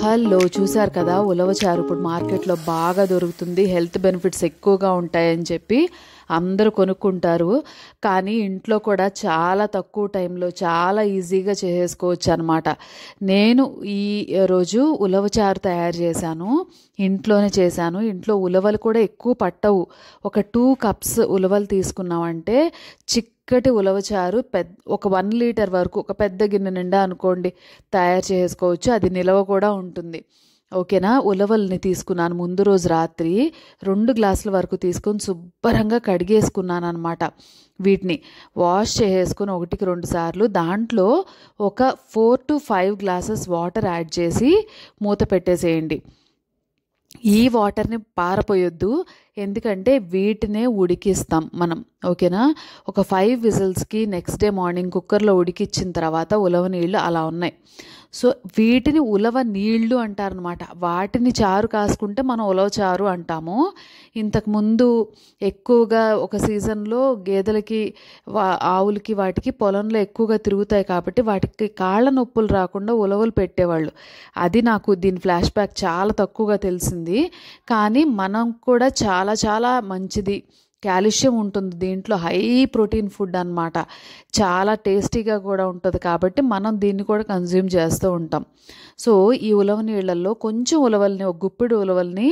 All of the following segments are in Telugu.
హలో, చూసారు కదా ఉలవచారు ఇప్పుడు మార్కెట్లో బాగా దొరుకుతుంది. హెల్త్ బెనిఫిట్స్ ఎక్కువగా ఉంటాయని చెప్పి అందరూ కొనుక్కుంటారు. కానీ ఇంట్లో కూడా చాలా తక్కువ టైంలో చాలా ఈజీగా చేసేసుకోవచ్చు అనమాట. నేను ఈ రోజు ఉలవచారు తయారు చేశాను. ఇంట్లోనే చేశాను. ఇంట్లో ఉలవలు కూడా ఎక్కువ పట్టవు. ఒక 2 కప్స్ ఉలవలు తీసుకున్నామంటే చిక్కటి ఉలవచారు ఒక 1 లీటర్ వరకు ఒక పెద్ద గిన్నె నిండా అనుకోండి తయారు చేసుకోవచ్చు. అది నిలవ కూడా ఉంటుంది. ఓకేనా. ఉలవల్ని తీసుకున్నాను ముందు రోజు రాత్రి 2 గ్లాసుల వరకు తీసుకొని శుభ్రంగా కడిగేసుకున్నాను అనమాట. వీటిని వాష్ చేసేసుకొని 1కి 2 సార్లు దాంట్లో ఒక 4 to 5 గ్లాసెస్ వాటర్ యాడ్ చేసి మూత పెట్టేసేయండి. ఈ వాటర్ని పారపోయొద్దు, ఎందుకంటే వీటినే ఉడికిస్తాం మనం. ఓకేనా. ఒక 5 విజిల్స్కి నెక్స్ట్ డే మార్నింగ్ కుక్కర్లో ఉడికిచ్చిన తర్వాత ఉలవ నీళ్ళు అలా ఉన్నాయి. సో వీటిని ఉలవ నీళ్ళు అంటారనమాట. వాటిని చారు కాసుకుంటే మనం ఉలవ చారు అంటాము. ఇంతకుముందు ఎక్కువగా ఒక సీజన్లో గేదెలకి ఆవులకి వాటికి పొలంలో ఎక్కువగా తిరుగుతాయి కాబట్టి వాటికి కాళ్ళ నొప్పులు రాకుండా ఉలవలు పెట్టేవాళ్ళు. అది నాకు దీని ఫ్లాష్ బ్యాక్ చాలా తక్కువగా తెలిసింది. కానీ మనం కూడా చాలా చాలా మంచిది, కాల్షియం ఉంటుంది దీంట్లో, హై ప్రోటీన్ ఫుడ్ అన్నమాట. చాలా టేస్టీగా కూడా ఉంటుంది కాబట్టి మనం దీన్ని కూడా కన్జ్యూమ్ చేస్తూ ఉంటాం. సో ఈ ఉలవ నీళ్ళల్లో కొంచెం ఉలవల్ని, ఒక గుప్పిడి ఉలవల్ని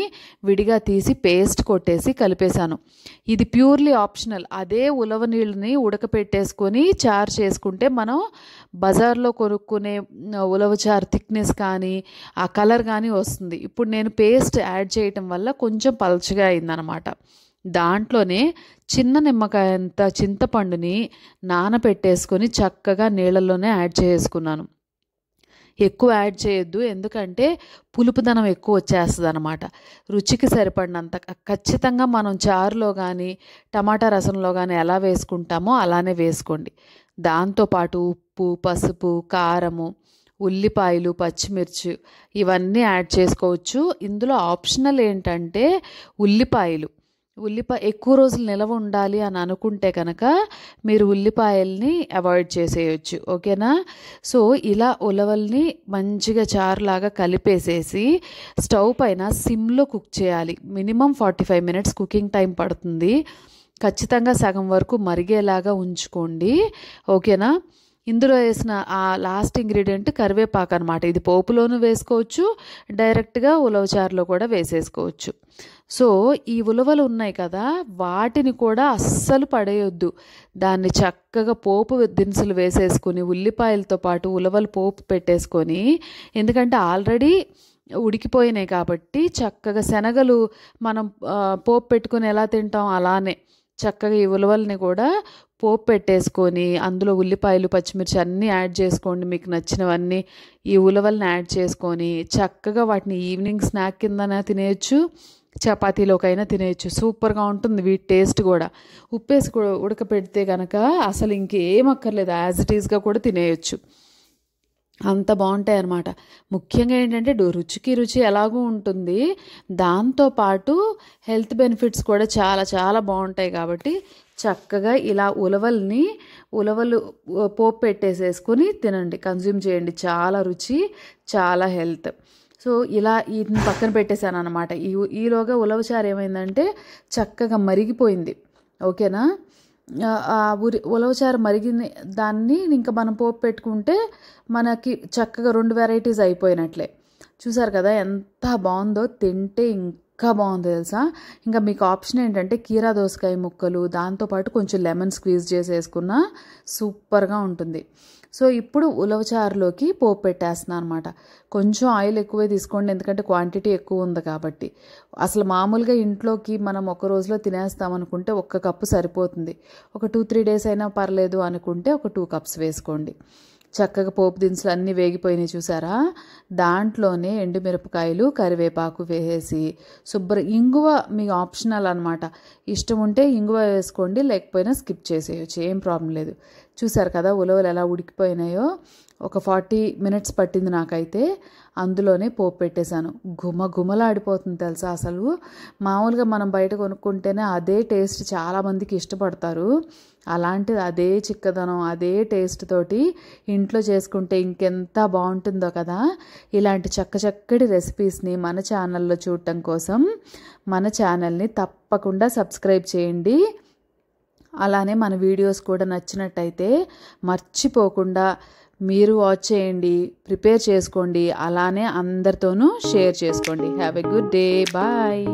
విడిగా తీసి పేస్ట్ కొట్టేసి కలిపేశాను. ఇది ప్యూర్లీ ఆప్షనల్. అదే ఉలవ నీళ్ళని ఉడకపెట్టేసుకొని చారు చేసుకుంటే మనం బజార్లో కొనుక్కునే ఉలవ చారు థిక్నెస్ కానీ ఆ కలర్ కానీ వస్తుంది. ఇప్పుడు నేను పేస్ట్ యాడ్ చేయటం వల్ల కొంచెం పల్చగా అయిందనమాట. దాంట్లోనే చిన్న నిమ్మకాయ అంత చింతపండుని నానబెట్టేసుకొని చక్కగా నీళ్ళల్లోనే యాడ్ చేసుకున్నాను. ఎక్కువ యాడ్ చేయొద్దు, ఎందుకంటే పులుపుదనం ఎక్కువ వచ్చేస్తుంది అనమాట. రుచికి సరిపడినంత ఖచ్చితంగా మనం చారులో కానీ టమాటా రసంలో కానీ ఎలా వేసుకుంటామో అలానే వేసుకోండి. దాంతోపాటు ఉప్పు, పసుపు, కారము, ఉల్లిపాయలు, పచ్చిమిర్చి ఇవన్నీ యాడ్ చేసుకోవచ్చు. ఇందులో ఆప్షనల్ ఏంటంటే ఉల్లిపాయ ఎక్కువ రోజులు నిలవ ఉండాలి అని అనుకుంటే కనుక మీరు ఉల్లిపాయల్ని అవాయిడ్ చేసేయచ్చు. ఓకేనా. సో ఇలా ఉలవల్ని మంచిగా చారులాగా కలిపేసేసి స్టవ్ పైన సిమ్లో కుక్ చేయాలి. మినిమం 45 మినిట్స్ కుకింగ్ టైం పడుతుంది. ఖచ్చితంగా సగం వరకు మరిగేలాగా ఉంచుకోండి. ఓకేనా. ఇందులో వేసిన ఆ లాస్ట్ ఇంగ్రీడియంట్ కరివేపాకు అనమాట. ఇది పోపులోనూ వేసుకోవచ్చు, డైరెక్ట్గా ఉలవచారులో కూడా వేసేసుకోవచ్చు. సో ఈ ఉలవలు ఉన్నాయి కదా, వాటిని కూడా అస్సలు పడేయొద్దు. దాన్ని చక్కగా పోపు దినుసులు వేసేసుకుని ఉల్లిపాయలతో పాటు ఉలవలు పోపు పెట్టేసుకొని, ఎందుకంటే ఆల్రెడీ ఉడికిపోయినాయి కాబట్టి చక్కగా శనగలు మనం పోపు పెట్టుకొని ఎలా తింటాం అలానే చక్కగా ఈ ఉలవల్ని కూడా పోపు పెట్టేసుకొని అందులో ఉల్లిపాయలు, పచ్చిమిర్చి అన్నీ యాడ్ చేసుకోండి. మీకు నచ్చినవన్నీ ఈ ఉలవల్ని యాడ్ చేసుకొని చక్కగా వాటిని ఈవినింగ్ స్నాక్ కిందనే తినేయచ్చు, చపాతీలోకైనా తినేయచ్చు. సూపర్గా ఉంటుంది వీటి టేస్ట్ కూడా. ఉప్పేసి కూడా ఉడకపెడితే కనుక అసలు ఇంకేం అక్కర్లేదు, యాజ్ ఇట్ ఈస్గా కూడా తినేయచ్చు. అంత బాగుంటాయి అన్నమాట. ముఖ్యంగా ఏంటంటే రుచికి రుచి ఎలాగూ ఉంటుంది, దాంతోపాటు హెల్త్ బెనిఫిట్స్ కూడా చాలా చాలా బాగుంటాయి. కాబట్టి చక్కగా ఇలా ఉలవలు పోపు పెట్టేసేసుకొని తినండి, కన్జ్యూమ్ చేయండి. చాలా రుచి, చాలా హెల్త్. సో ఇలా వీటిని పక్కన పెట్టేశాను అనమాట. ఈలోగా ఉలవచారు ఏమైందంటే చక్కగా మరిగిపోయింది. ఓకేనా. ఉలవచారు మరిగిన దాన్ని ఇంకా మనం పోపు పెట్టుకుంటే మనకి చక్కగా 2 వెరైటీస్ అయిపోయినట్లే. చూసారు కదా ఎంత బాగుందో, తింటే ఇంకా బాగుంది తెలుసా. ఇంకా మీకు ఆప్షన్ ఏంటంటే కీరా దోసకాయ ముక్కలు, దాంతోపాటు కొంచెం లెమన్ స్క్వీజ్ చేసేసుకున్నా సూపర్గా ఉంటుంది. సో ఇప్పుడు ఉలవచారులోకి పోపు పెట్టేస్తున్నాను అనమాట. కొంచెం ఆయిల్ ఎక్కువే తీసుకోండి, ఎందుకంటే క్వాంటిటీ ఎక్కువ ఉంది కాబట్టి. అసలు మామూలుగా ఇంట్లోకి మనం ఒక రోజులో తినేస్తాం అనుకుంటే 1 కప్పు సరిపోతుంది. ఒక 2-3 డేస్ అయినా పర్లేదు అనుకుంటే ఒక 2 కప్స్ వేసుకోండి. చక్కగా పోపు దినుసులు అన్నీ వేగిపోయినాయి చూసారా. దాంట్లోనే ఎండుమిరపకాయలు, కరివేపాకు వేసేసి ఇంగువ మీకు ఆప్షనల్ అనమాట. ఇష్టం ఉంటే ఇంగువ వేసుకోండి, లేకపోయినా స్కిప్ చేసేయచ్చు, ఏం ప్రాబ్లం లేదు. చూసారు కదా ఉలవలు ఎలా ఉడికిపోయినాయో. ఒక 40 మినిట్స్ పట్టింది నాకైతే. అందులోనే పోపు పెట్టేశాను. గుమలాడిపోతుంది తెలుసా అసలు. మామూలుగా మనం బయట కొనుక్కుంటేనే అదే టేస్ట్ చాలామందికి ఇష్టపడతారు. అలాంటిది అదే చిక్కదనం, అదే టేస్ట్ తోటి ఇంట్లో చేసుకుంటే ఇంకెంత బాగుంటుందో కదా. ఇలాంటి చక్కటి రెసిపీస్ని మన ఛానల్లో చూడటం కోసం మన ఛానల్ని తప్పకుండా సబ్స్క్రైబ్ చేయండి. అలానే మన వీడియోస్ కూడా నచ్చినట్టయితే మర్చిపోకుండా మీరు వాచ్ చేయండి, ప్రిపేర్ చేసుకోండి, అలానే అందరితోనూ షేర్ చేసుకోండి. Have a good day. Bye.